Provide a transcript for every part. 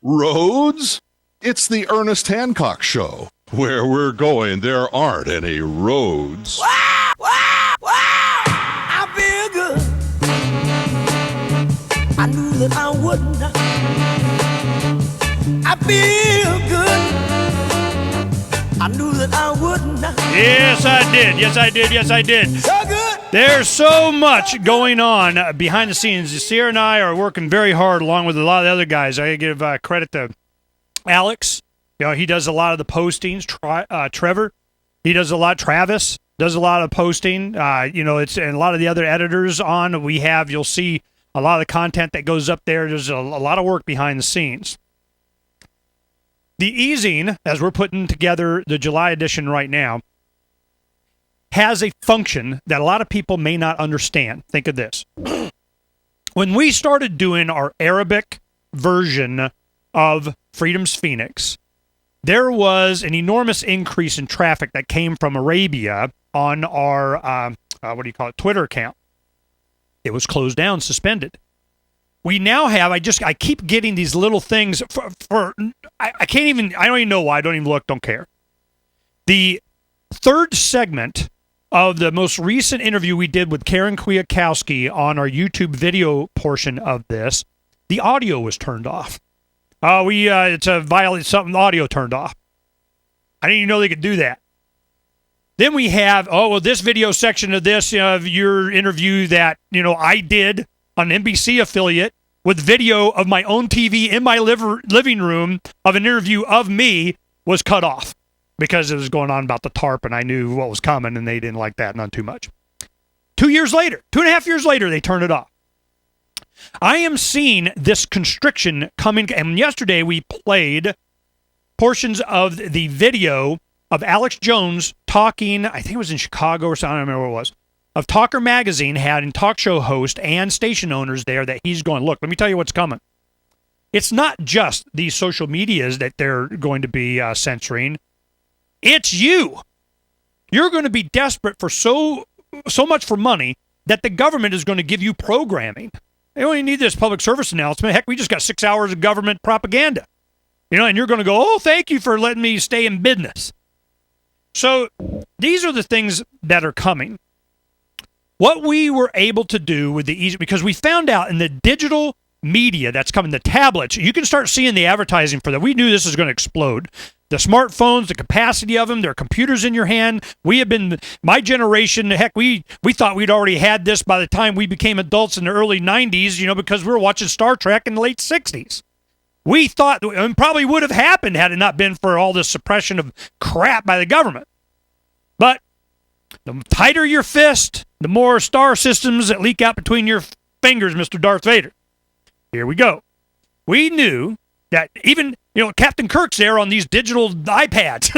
Roads? It's the Ernest Hancock Show. Where we're going, there aren't any roads. Wow, wow, wow! I feel good. I knew that I wouldn't. I feel good. I knew that I wouldn't. Yes, I did. Yes, I did. Yes, I did. So good. There's so much going on behind the scenes. Sierra and I are working very hard along with a lot of the other guys. I give credit to Alex. You know, he does a lot of the postings. Trevor, he does a lot. Travis does a lot of posting. It's and a lot of the other editors on. You'll see a lot of the content that goes up there. There's a lot of work behind the scenes. The easing, as we're putting together the July edition right now, has a function that a lot of people may not understand. Think of this. When we started doing our Arabic version of Freedom's Phoenix, there was an enormous increase in traffic that came from Arabia on our, Twitter account. It was closed down, suspended. We now have, I keep getting these little things I don't even know why, I don't even look, don't care. The third segment of the most recent interview we did with Karen Kwiatkowski on our YouTube video portion of this, the audio was turned off. It's a violate something, the audio turned off. I didn't even know they could do that. Then we have, this video section of this, of your interview that, I did on an NBC affiliate with video of my own TV in my living room of an interview of me was cut off because it was going on about the TARP and I knew what was coming and they didn't like that, none too much. 2.5 years later, they turned it off. I am seeing this constriction coming, and yesterday we played portions of the video of Alex Jones talking, I think it was in Chicago or something, I don't remember what it was, of Talker Magazine had a talk show host and station owners there that he's going, look, let me tell you what's coming. It's not just these social medias that they're going to be censoring. It's you. You're going to be desperate for so much for money that the government is going to give you programming. They only need this public service announcement. Heck, we just got 6 hours of government propaganda. And you're going to go, thank you for letting me stay in business. So these are the things that are coming. What we were able to do with the easy, because we found out in the digital media that's coming, the tablets, you can start seeing the advertising for that. We knew this was going to explode. The smartphones, the capacity of them, their computers in your hand. We have been, my generation, heck, we thought we'd already had this by the time we became adults in the early 90s, because we were watching Star Trek in the late 60s. We thought, and probably would have happened had it not been for all this suppression of crap by the government. But the tighter your fist, the more star systems that leak out between your fingers, Mr. Darth Vader. Here we go. We knew that even, Captain Kirk's there on these digital iPads.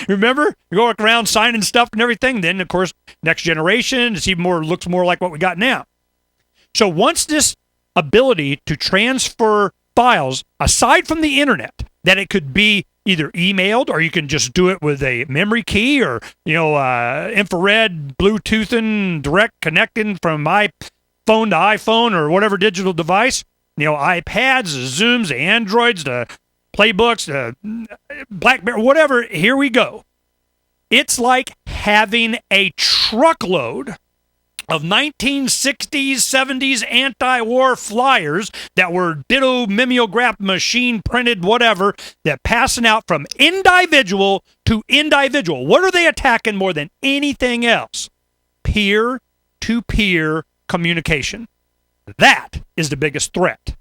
Remember? You go around signing stuff and everything. Then, of course, Next Generation, looks more like what we got now. So once this ability to transfer files, aside from the internet, that it could be either emailed or you can just do it with a memory key or, infrared, Bluetoothing, direct connecting from my phone to iPhone or whatever digital device, iPads, the Zooms, the Androids, the Playbooks, the BlackBerry, whatever, here we go. It's like having a truckload of 1960s, 70s anti-war flyers that were ditto mimeograph machine printed, whatever, that passing out from individual to individual. What are they attacking more than anything else? Peer-to-peer communication. That is the biggest threat.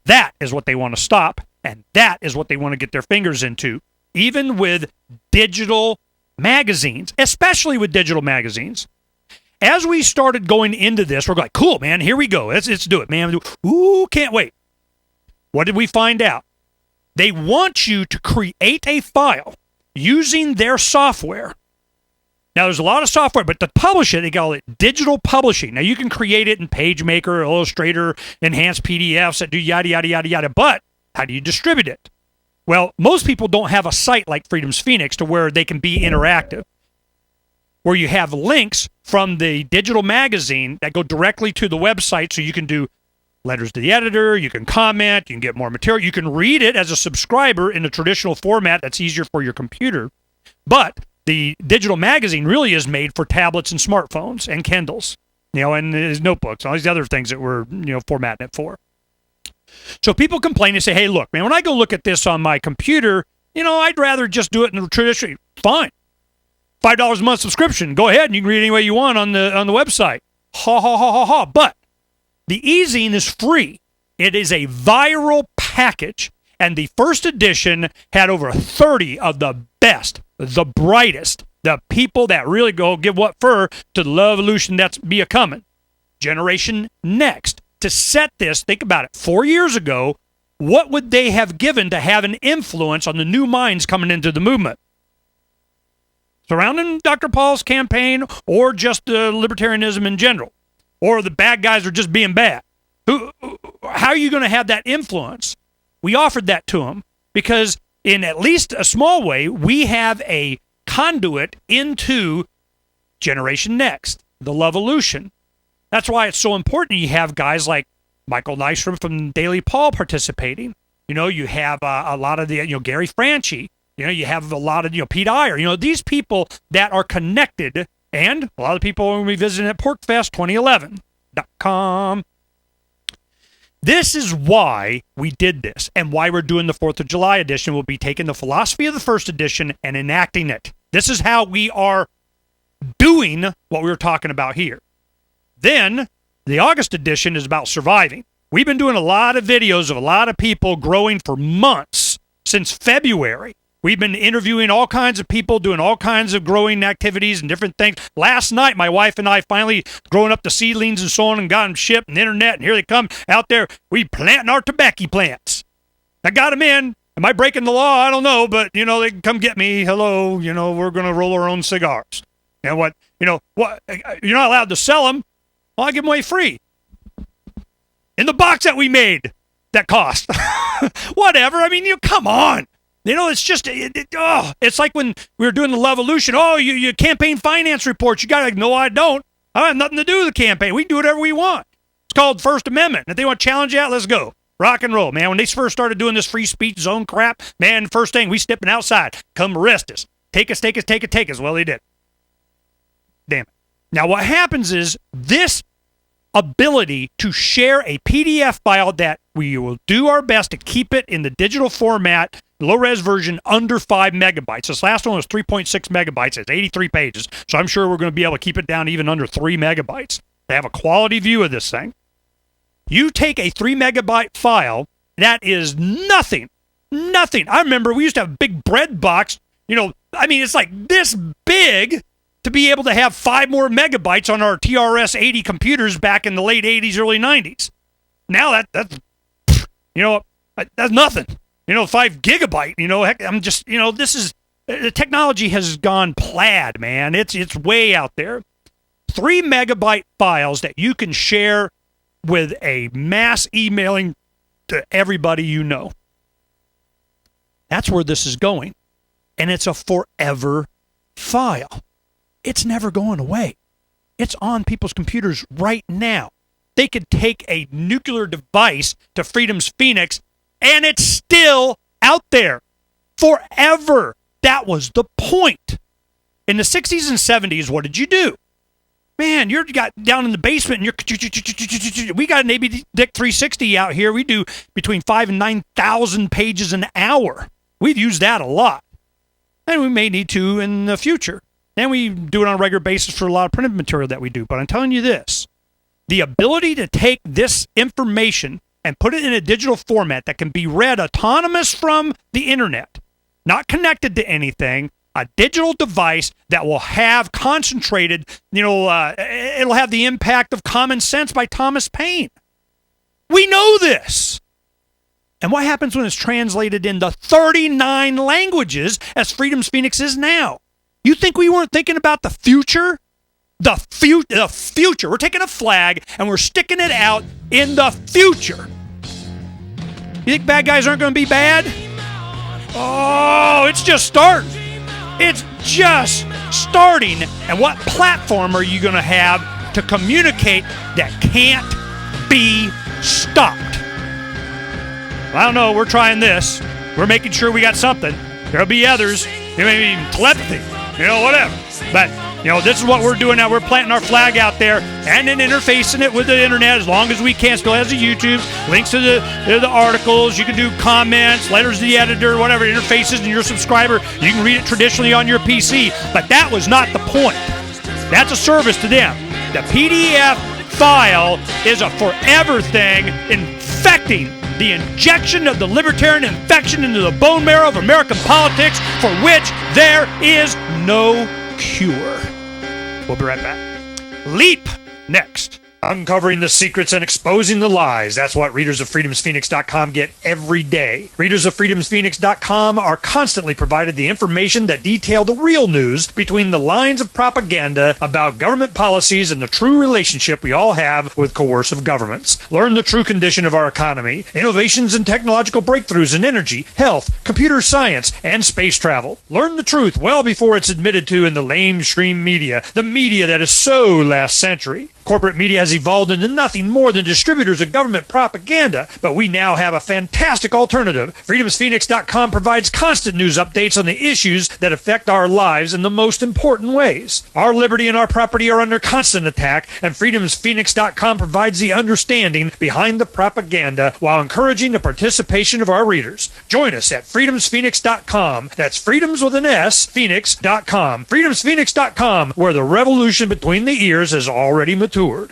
That is what they want to stop, and that is what they want to get their fingers into, even with digital magazines, especially with digital magazines. As we started going into this, we're like, cool, man, here we go. Let's do it, man. Ooh, can't wait. What did we find out? They want you to create a file using their software. Now, there's a lot of software, but to publish it, they call it digital publishing. Now, you can create it in PageMaker, Illustrator, enhanced PDFs that do yada, yada, yada, yada. But how do you distribute it? Well, most people don't have a site like Freedom's Phoenix to where they can be interactive, where you have links from the digital magazine that go directly to the website so you can do letters to the editor, you can comment, you can get more material, you can read it as a subscriber in a traditional format that's easier for your computer. But the digital magazine really is made for tablets and smartphones and Kindles, and his notebooks, all these other things that we're, formatting it for. So people complain and say, hey, look, man, when I go look at this on my computer, I'd rather just do it in the traditional. Fine. $5 a month subscription. Go ahead and you can read it any way you want on the website. Ha, ha, ha, ha, ha. But the e-zine is free. It is a viral package, and the first edition had over 30 of the best, the brightest, the people that really go give what for to the Lovolution that's be a-coming. Generation Next. To set this, think about it, 4 years ago, what would they have given to have an influence on the new minds coming into the movement? Surrounding Dr. Paul's campaign, or just libertarianism in general? Or the bad guys are just being bad? How are you going to have that influence? We offered that to them because in at least a small way, we have a conduit into Generation Next, the Lovolution. That's why it's so important you have guys like Michael Nystrom from Daily Paul participating. You have a lot of the, Gary Franchi. You have a lot of, Pete Iyer. These people that are connected, and a lot of people when we visited at PorkFest2011.com. This is why we did this and why we're doing the 4th of July edition. We'll be taking the philosophy of the first edition and enacting it. This is how we are doing what we were talking about here. Then, the August edition is about surviving. We've been doing a lot of videos of a lot of people growing for months since February. We've been interviewing all kinds of people, doing all kinds of growing activities and different things. Last night, my wife and I finally growing up the seedlings and so on and got them shipped and the internet, and here they come out there. We planting our tobacco plants. I got them in. Am I breaking the law? I don't know, but, they can come get me. Hello, we're going to roll our own cigars. And what, you're not allowed to sell them. Well, I give them away free. In the box that we made, that cost. Whatever. I mean, come on. It's just, it's like when we were doing the Lovolution. Oh, you campaign finance reports. You got to, no, I don't. I have nothing to do with the campaign. We can do whatever we want. It's called First Amendment. If they want to challenge that, let's go. Rock and roll, man. When they first started doing this free speech zone crap, man, first thing, we stepping outside. Come arrest us. Take us. Well, they did. Damn it. Now, what happens is this ability to share a PDF file that we will do our best to keep it in the digital format, low-res version, under 5 megabytes. This last one was 3.6 megabytes. It's 83 pages, so I'm sure we're going to be able to keep it down even under 3 megabytes. They have a quality view of this thing. You take a 3 megabyte file, that is nothing. I remember we used to have a big bread box, it's like this big, to be able to have 5 more megabytes on our TRS-80 computers back in the late 80s, early 90s. Now that's nothing. 5 gigabyte, heck, I'm just, this is, the technology has gone plaid, man. It's way out there. 3 megabyte files that you can share with a mass emailing to everybody you know. That's where this is going. And it's a forever file. It's never going away. It's on people's computers right now. They could take a nuclear device to Freedom's Phoenix, and it's still out there forever. That was the point. In the 60s and 70s, what did you do? Man, you got down in the basement, and we got an ABDIC 360 out here. We do between 5,000 and 9,000 pages an hour. We've used that a lot. And we may need to in the future. And we do it on a regular basis for a lot of printed material that we do. But I'm telling you this, the ability to take this information and put it in a digital format that can be read autonomous from the internet, not connected to anything, a digital device that will have concentrated, it'll have the impact of Common Sense by Thomas Paine. We know this. And what happens when it's translated into 39 languages as Freedom's Phoenix is now? You think we weren't thinking about the future? The future. We're taking a flag and we're sticking it out in the future. You think bad guys aren't going to be bad? Oh, it's just starting. It's just starting. And what platform are you going to have to communicate that can't be stopped. Well, I don't know. We're trying this. We're making sure we got something. There'll be others. Maybe even telepathy. Whatever. But, this is what we're doing now. We're planting our flag out there and then interfacing it with the internet as long as we can. Still has the YouTube, links to the articles. You can do comments, letters to the editor, whatever, interfaces in your subscriber. You can read it traditionally on your PC. But that was not the point. That's a service to them. The PDF file is a forever thing infecting the injection of the libertarian infection into the bone marrow of American politics for which there is no cure. We'll be right back. LEAP next. Uncovering the secrets and exposing the lies. That's what readers of freedomsphoenix.com get every day. Readers of freedomsphoenix.com are constantly provided the information that detail the real news between the lines of propaganda about government policies and the true relationship we all have with coercive governments. Learn the true condition of our economy, innovations and technological breakthroughs in energy, health, computer science, and space travel. Learn the truth well before it's admitted to in the lamestream media, the media that is so last century. Corporate media has evolved into nothing more than distributors of government propaganda, but we now have a fantastic alternative. FreedomsPhoenix.com provides constant news updates on the issues that affect our lives in the most important ways. Our liberty and our property are under constant attack, and FreedomsPhoenix.com provides the understanding behind the propaganda while encouraging the participation of our readers. Join us at FreedomsPhoenix.com. That's freedoms with an S, Phoenix.com. FreedomsPhoenix.com, where the revolution between the ears has already matured.